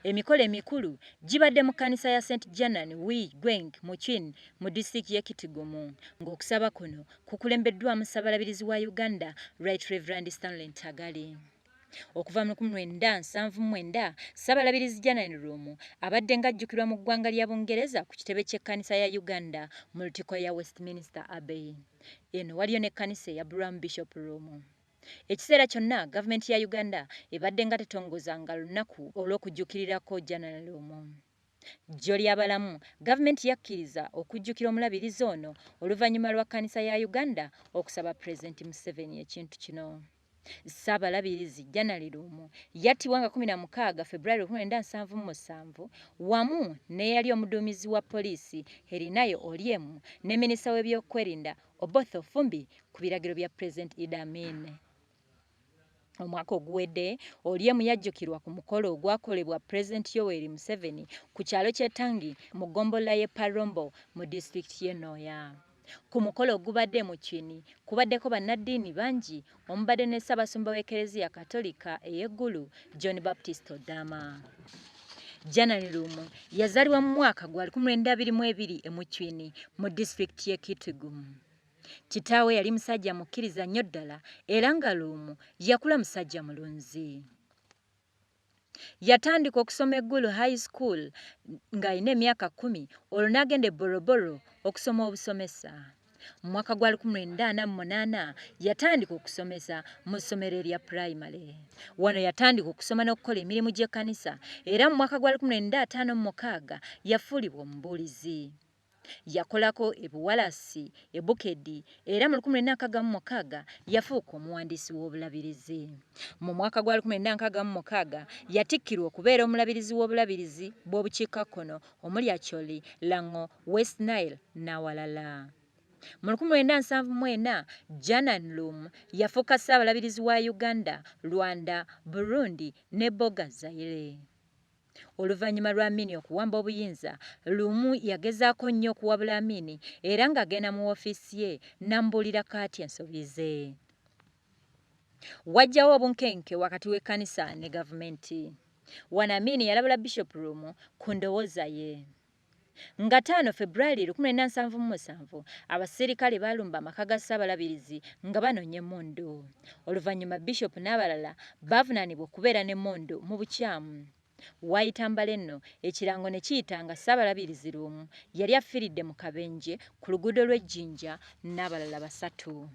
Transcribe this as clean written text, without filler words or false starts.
Emikolo emikulu gibadde mu kkanisa ya St. Janan Wi Gweng mu Chin mu disitulikiti y'e Kitgum ng'okusaba kuno kukulembeddwamu Ssaabalabirizi wa Uganda Right Reverend Stanley Ntagali. Okuva mu 1979 Ssaabalabirizi Janan Luumu abadde ng'ajjukirwa mu ggwanga lya Bungereza ku kitebe ky'ekkanisa ya Uganda mu Lutikko ya Westminster Abbey. Eno waliyo n'ekkanisa eya Brown Bishop Luumu. Ekiseera kyonna gavumenti ya Uganda ebadde nga tetongozanga lunaku olw'okujjukirirako Janan Luumu. Jjo ly'abalamu gavumenti yakkiriza okujjukira omulabirizi ono oluvannyuma lwa kkanisa ya Uganda okusaba Pulezidenti Museveni ekintu kino. Ssaabalabirizi Janan Luumu yattibwa nga 16 February 1977 wamu n'eyali omuduumizi wa poliisi Erinayo Oryem ne minisita w'ebyokwerinda Oboth Ofumbi ku biragiro bya Pulezidenti Idi Amin. Omwaka oguwedde Oryem yajjukirwa ku mukolo ogwakolebwa Pulezidenti Yoweri Museveni ku kyalo ky'Ettangi mu ggombolola y'e Parombo mu disitulikiti y'e Noya. Ku mukolo ogubadde mu Chini kubaddeko bannaddiini bangi omubadde ne Ssaabasumba w'Ekereziya Katolika ey'eggulu John Baptist Odama. Janan Luumu yazaalibwa mu mwaka gwa 1922 mu Chini mu disitulikiti y'e Kitgum. Kitaawe yali musajja mukkiriza nnyo ddala era nga Luumu yakula musajja mulunzi. Yatandika okusoma eggulu high school ng'alina emyaka 10 olwo n'agenda e Boroboro okusoma obusomesa. Mu mwaka gwa 1948 yatandika okusomesa mu ssomero erya pulayimale. Wano yatandika okusoma n'okukola emirimu gy'ekkanisa era mu mwaka gwa 1956 yafuulibwa omubuulizi. Yakolako e Buwalasi, e Bukedi era mu 1966 yafuuka omuwandiisi w'obulabirizi. Mu mwaka gwa 1966 yatikkirwa okubeera omulabirizi w'obulabirizi bw'obukiikakkono omuli Acholi, Lango, West Nile n'awalala. Mu 1974 Janan Luumu yafuuka Ssaabalabirizi wa Uganda, Rwanda, Burundi ne Boga Zaire. Oluvannyuma lwa Amini okuwamba obuyinza, Luumu yagezaako nnyo okuwabula Amini era ng'agenda mu woofiisi ye n'amubuulirako atya ensobi ze. Wajjawo obunkenke wakati w'ekkanisa ne gavumenti. Wano Amini yalabula Bishop Luumu ku ndowooza ye. Nga 5 February 1977 abaserikale baalumba amaka ga Ssaabalabirizi nga banoonya emmundu. Oluvannyuma Bishop n'abalala baavunaanibwa okubeera n'emmundu mu bukyamu. Waayita mbala enno ekirango ne kiyita nga Ssaabalabirizi Luumu yali afiiridde mu kabenje ku luguudo lw'Ejjinja n'abalala 3.